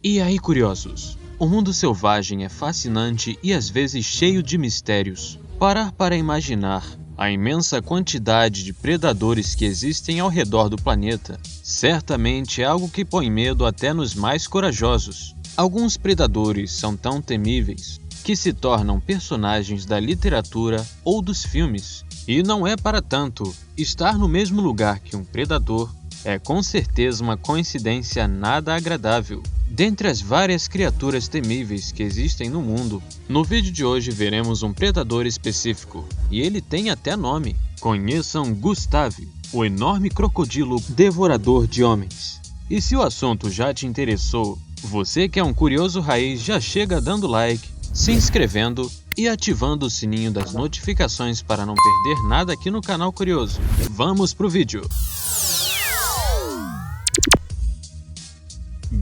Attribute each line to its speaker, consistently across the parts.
Speaker 1: E aí, curiosos? O mundo selvagem é fascinante e às vezes cheio de mistérios. Parar para imaginar a imensa quantidade de predadores que existem ao redor do planeta certamente é algo que põe medo até nos mais corajosos. Alguns predadores são tão temíveis que se tornam personagens da literatura ou dos filmes. E não é para tanto. Estar no mesmo lugar que um predador é com certeza uma coincidência nada agradável. Dentre as várias criaturas temíveis que existem no mundo, no vídeo de hoje veremos um predador específico, e ele tem até nome. Conheçam Gustave, o enorme crocodilo devorador de homens. E se o assunto já te interessou, você que é um curioso raiz já chega dando like, se inscrevendo e ativando o sininho das notificações para não perder nada aqui no canal Curioso. Vamos pro vídeo!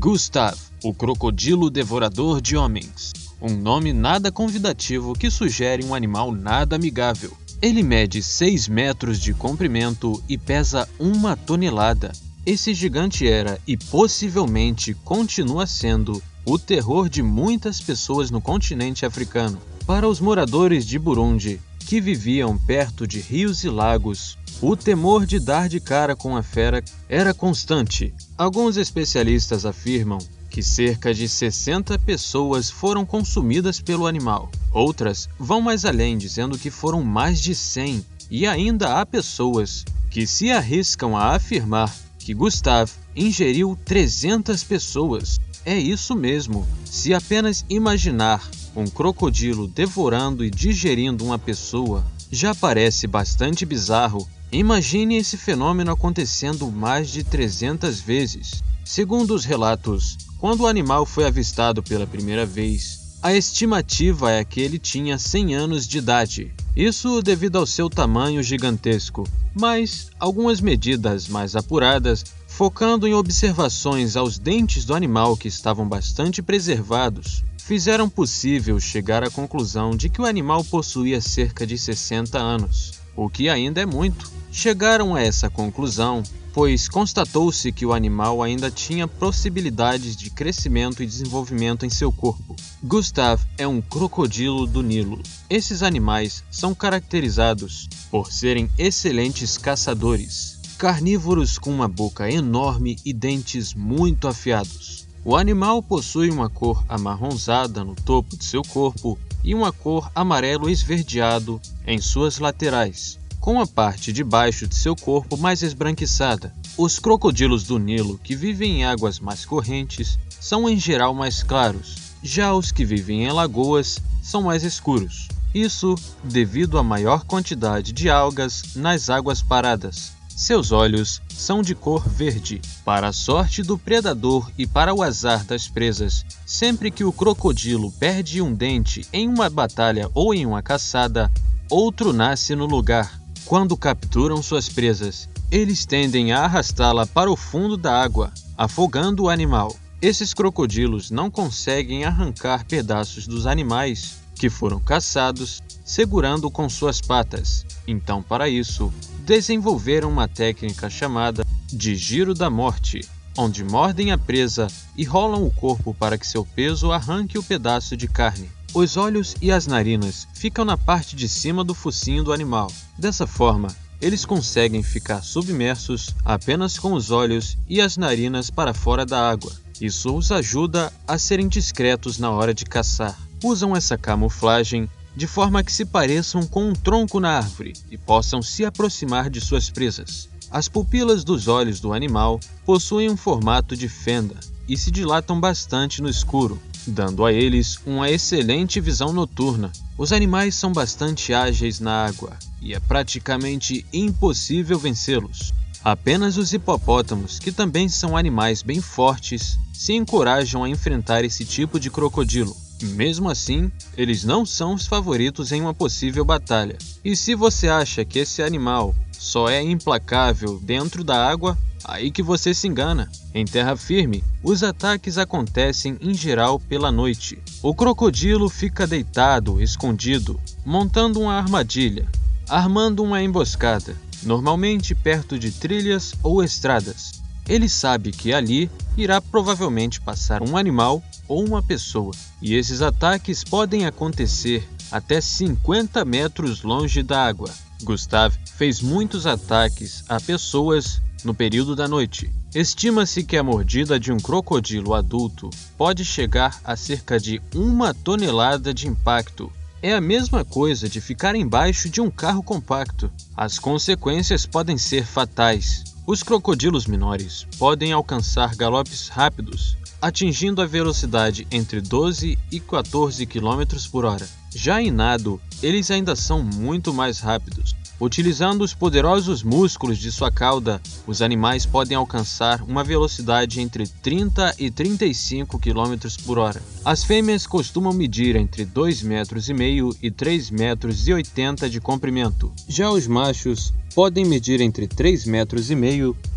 Speaker 1: Gustave, o crocodilo devorador de homens. Um nome nada convidativo que sugere um animal nada amigável. Ele mede 6 metros de comprimento e pesa 1 tonelada. Esse gigante era e possivelmente continua sendo o terror de muitas pessoas no continente africano. Para os moradores de Burundi, que viviam perto de rios e lagos, o temor de dar de cara com a fera era constante. Alguns especialistas afirmam que cerca de 60 pessoas foram consumidas pelo animal. Outras vão mais além, dizendo que foram mais de 100. E ainda há pessoas que se arriscam a afirmar que Gustave ingeriu 300 pessoas. É isso mesmo. Se apenas imaginar um crocodilo devorando e digerindo uma pessoa já parece bastante bizarro, imagine esse fenômeno acontecendo mais de 300 vezes. Segundo os relatos, quando o animal foi avistado pela primeira vez, a estimativa é que ele tinha 100 anos de idade. Isso devido ao seu tamanho gigantesco, mas algumas medidas mais apuradas, focando em observações aos dentes do animal que estavam bastante preservados, fizeram possível chegar à conclusão de que o animal possuía cerca de 60 anos, o que ainda é muito. Chegaram a essa conclusão, pois constatou-se que o animal ainda tinha possibilidades de crescimento e desenvolvimento em seu corpo. Gustave é um crocodilo do Nilo. Esses animais são caracterizados por serem excelentes caçadores, carnívoros com uma boca enorme e dentes muito afiados. O animal possui uma cor amarronzada no topo de seu corpo e uma cor amarelo esverdeado em suas laterais, com a parte de baixo de seu corpo mais esbranquiçada. Os crocodilos do Nilo que vivem em águas mais correntes são em geral mais claros, já os que vivem em lagoas são mais escuros. Isso devido à maior quantidade de algas nas águas paradas. Seus olhos são de cor verde. Para a sorte do predador e para o azar das presas, sempre que o crocodilo perde um dente em uma batalha ou em uma caçada, outro nasce no lugar. Quando capturam suas presas, eles tendem a arrastá-la para o fundo da água, afogando o animal. Esses crocodilos não conseguem arrancar pedaços dos animais que foram caçados, segurando com suas patas. Então, para isso, desenvolveram uma técnica chamada de giro da morte, onde mordem a presa e rolam o corpo para que seu peso arranque o pedaço de carne. Os olhos e as narinas ficam na parte de cima do focinho do animal. Dessa forma, eles conseguem ficar submersos apenas com os olhos e as narinas para fora da água. Isso os ajuda a serem discretos na hora de caçar. Usam essa camuflagem de forma que se pareçam com um tronco na árvore e possam se aproximar de suas presas. As pupilas dos olhos do animal possuem um formato de fenda e se dilatam bastante no escuro, dando a eles uma excelente visão noturna. Os animais são bastante ágeis na água e é praticamente impossível vencê-los. Apenas os hipopótamos, que também são animais bem fortes, se encorajam a enfrentar esse tipo de crocodilo. Mesmo assim, eles não são os favoritos em uma possível batalha. E se você acha que esse animal só é implacável dentro da água, aí que você se engana. Em terra firme, os ataques acontecem em geral pela noite. O crocodilo fica deitado, escondido, montando uma armadilha, armando uma emboscada, normalmente perto de trilhas ou estradas. Ele sabe que ali irá provavelmente passar um animal ou uma pessoa, e esses ataques podem acontecer até 50 metros longe da água. Gustav fez muitos ataques a pessoas no período da noite. Estima-se que a mordida de um crocodilo adulto pode chegar a cerca de 1 tonelada de impacto. É a mesma coisa de ficar embaixo de um carro compacto. As consequências podem ser fatais. Os crocodilos menores podem alcançar galopes rápidos, atingindo a velocidade entre 12 e 14 km por hora. Já em nado, eles ainda são muito mais rápidos. Utilizando os poderosos músculos de sua cauda, os animais podem alcançar uma velocidade entre 30 e 35 km por hora. As fêmeas costumam medir entre 2,5 metros e 3,80 metros de comprimento. Já os machos podem medir entre 3,5 metros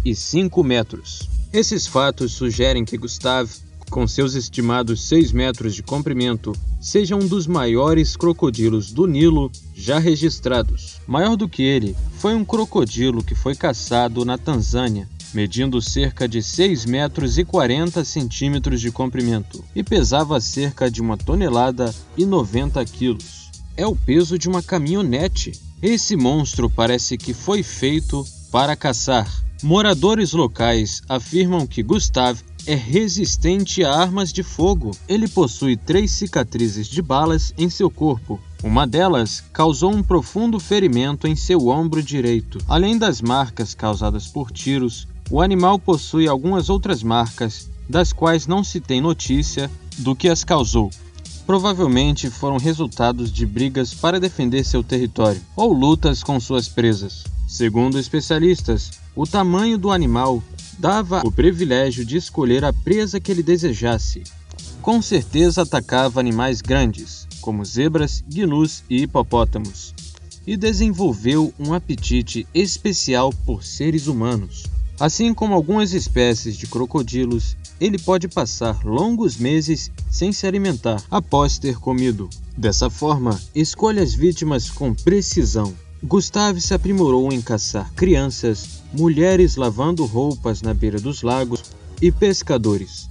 Speaker 1: e 5 metros. Esses fatos sugerem que Gustav, com seus estimados 6 metros de comprimento, seja um dos maiores crocodilos do Nilo já registrados. Maior do que ele foi um crocodilo que foi caçado na Tanzânia, medindo cerca de 6 metros e 40 centímetros de comprimento e pesava cerca de 1 tonelada e 90 quilos. É o peso de uma caminhonete. Esse monstro parece que foi feito para caçar. Moradores locais afirmam que Gustav é resistente a armas de fogo. Ele possui 3 cicatrizes de balas em seu corpo. Uma delas causou um profundo ferimento em seu ombro direito. Além das marcas causadas por tiros, o animal possui algumas outras marcas, das quais não se tem notícia do que as causou. Provavelmente foram resultados de brigas para defender seu território ou lutas com suas presas. Segundo especialistas, o tamanho do animal dava o privilégio de escolher a presa que ele desejasse. Com certeza atacava animais grandes, como zebras, gnus e hipopótamos, e desenvolveu um apetite especial por seres humanos. Assim como algumas espécies de crocodilos, ele pode passar longos meses sem se alimentar após ter comido. Dessa forma, escolhe as vítimas com precisão. Gustav se aprimorou em caçar crianças, mulheres lavando roupas na beira dos lagos e pescadores.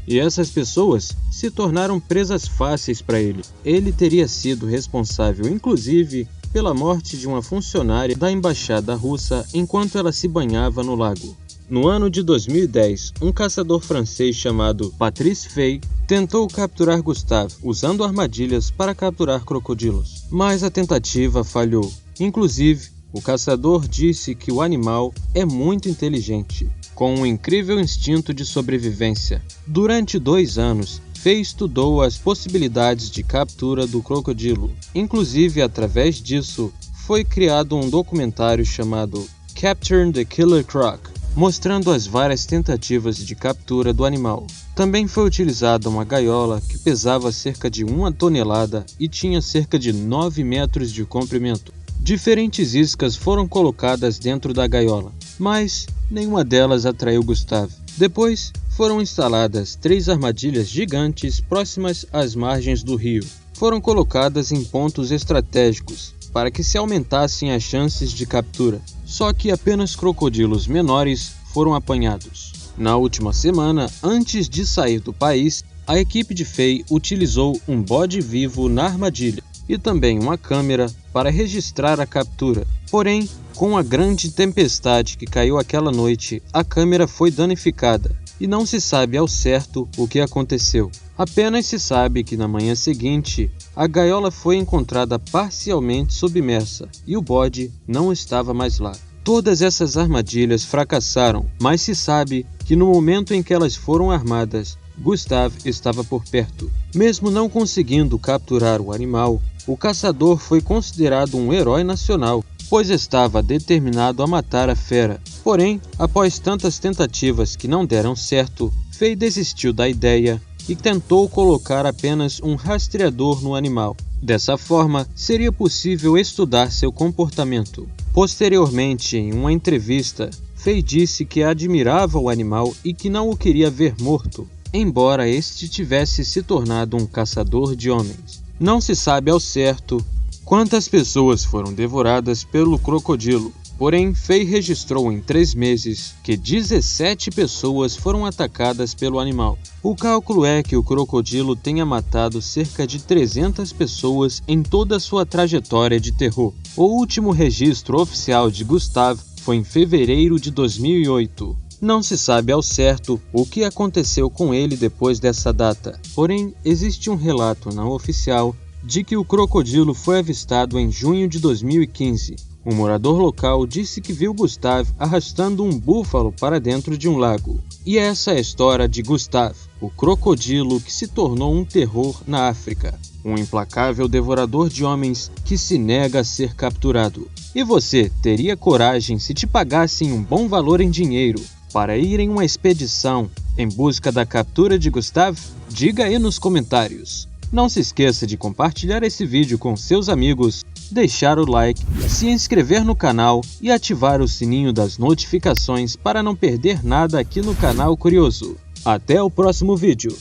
Speaker 1: E essas pessoas se tornaram presas fáceis para ele. Ele teria sido responsável, inclusive, pela morte de uma funcionária da embaixada russa enquanto ela se banhava no lago. No ano de 2010, um caçador francês chamado Patrice Fay tentou capturar Gustav usando armadilhas para capturar crocodilos, mas a tentativa falhou. Inclusive, o caçador disse que o animal é muito inteligente, com um incrível instinto de sobrevivência. Durante 2 anos, Fay estudou as possibilidades de captura do crocodilo. Inclusive, através disso, foi criado um documentário chamado Capturing the Killer Croc, mostrando as várias tentativas de captura do animal. Também foi utilizada uma gaiola que pesava cerca de 1 tonelada e tinha cerca de 9 metros de comprimento. Diferentes iscas foram colocadas dentro da gaiola, mas nenhuma delas atraiu Gustav. Depois, foram instaladas 3 armadilhas gigantes próximas às margens do rio. Foram colocadas em pontos estratégicos para que se aumentassem as chances de captura. Só que apenas crocodilos menores foram apanhados. Na última semana, antes de sair do país, a equipe de Fay utilizou um bode vivo na armadilha e também uma câmera para registrar a captura. Porém, com a grande tempestade que caiu aquela noite, a câmera foi danificada e não se sabe ao certo o que aconteceu. Apenas se sabe que na manhã seguinte, a gaiola foi encontrada parcialmente submersa e o bode não estava mais lá. Todas essas armadilhas fracassaram, mas se sabe que no momento em que elas foram armadas, Gustav estava por perto. Mesmo não conseguindo capturar o animal, o caçador foi considerado um herói nacional, pois estava determinado a matar a fera. Porém, após tantas tentativas que não deram certo, Fay desistiu da ideia e tentou colocar apenas um rastreador no animal. Dessa forma, seria possível estudar seu comportamento. Posteriormente, em uma entrevista, Fay disse que admirava o animal e que não o queria ver morto, embora este tivesse se tornado um caçador de homens. Não se sabe ao certo quantas pessoas foram devoradas pelo crocodilo, Porém, Fay registrou em 3 meses que 17 pessoas foram atacadas pelo animal. O cálculo é que o crocodilo tenha matado cerca de 300 pessoas em toda a sua trajetória de terror. O último registro oficial de Gustave foi em fevereiro de 2008. Não se sabe ao certo o que aconteceu com ele depois dessa data, porém existe um relato não oficial de que o crocodilo foi avistado em junho de 2015. Um morador local disse que viu Gustave arrastando um búfalo para dentro de um lago. E essa é a história de Gustave, o crocodilo que se tornou um terror na África. Um implacável devorador de homens que se nega a ser capturado. E você teria coragem se te pagassem um bom valor em dinheiro para ir em uma expedição em busca da captura de Gustave? Diga aí nos comentários. Não se esqueça de compartilhar esse vídeo com seus amigos, deixar o like, se inscrever no canal e ativar o sininho das notificações para não perder nada aqui no canal Curioso. Até o próximo vídeo!